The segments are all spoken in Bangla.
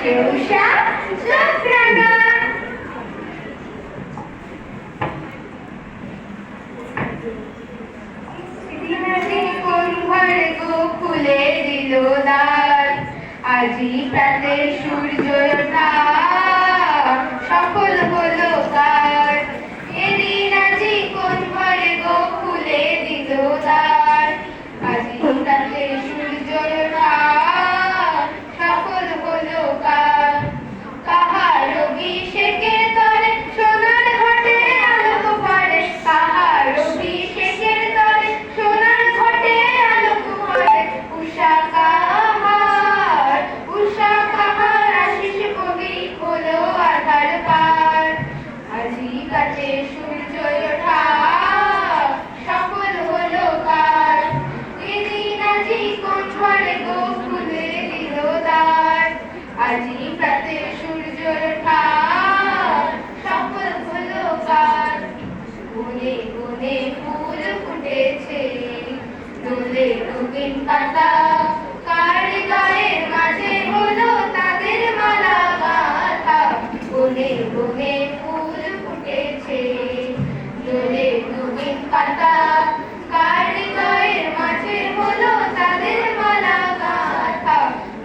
উষা চোখরাঙা। কোন ঘরে গো খুলে দিল দ্বার, আজি প্রাতে সূর্য ওঠা সফল হলো কার। এদিন আজি কোন ঘরে গো খুলে দিল দ্বার, আজি প্রাতে সূর্য ওঠা সফল হলো কার। কাহার অভিষেকের তরে সোনার ঘটে আলোক পড়ে, কাহার অভিষেকের তরে সোনার ঘটে আলোক পড়ে। উষা কাহার, উষা কাহার আশিস কবি হলো আধার পার, আজি কাটে সূর্য ওঠা সফল হলো কার। এদিন আজি কোন ঘরে গো খুলে দিল দ্বার, আজি প্রাতে সূর্য ওঠা সফল হলো কার। বনে বনে ফুল ফুটেছে, দোলে রঙিন পাতা, কার গায়ের মাঝে হলো তাদের মালা গাঁথা। বনে বনে ফুল ফুটেছে, দোলে রঙিন পাতা, কার গায়ের মাঝে হলো তাদের মালা গাঁথা।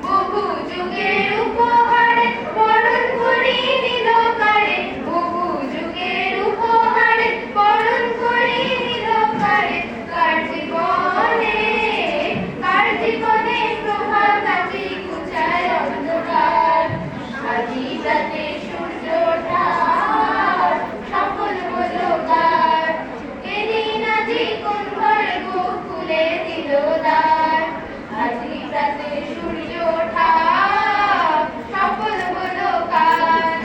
বহু যুগের উপহারে বরণ করি নিল কারে, বহু যুগের উপহারে বরণ করি নিল কারে। কার জীবনে, কার জীবনে প্রভাত আজি ঘুচায় অন্ধকার, আজি রাতে সূর্য ওঠা সফল হলো কার। এদিন আজি কোন ঘরে গো খুলে দিল দ্বার, আজি রাতে সূর্য ওঠা সফল হলো কার।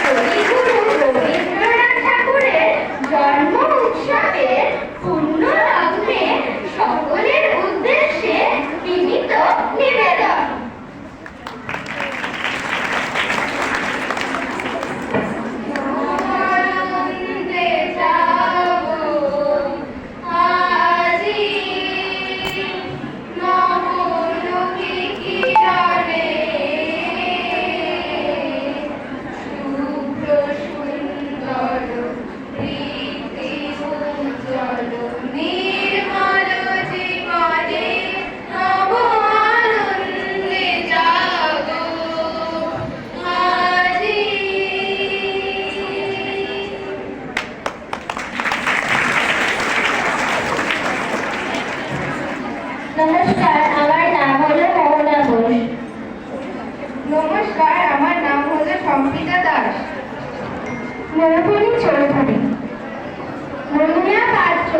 কবিগুরু রবীন্দ্রনাথ ঠাকুরের জন্ম উৎসবের পূর্ণ লগ্নে সকলের উদ্দেশ্যে বিনীত নিবেদন। আনন্দে যাবো আজি নবলোকে কিরণে, শুভ্র সুন্দর প্রীতি উজ্জ্বল নির্মল জীবনে নব আনন্দে জাগো আজি। নমস্কার, আমার নাম হলো মোহনা ঘোষ। নমস্কার, আমার নাম হলো সম্পিতা দাস। মনোবলী চৌধুরী। মনুয়া পাত্র।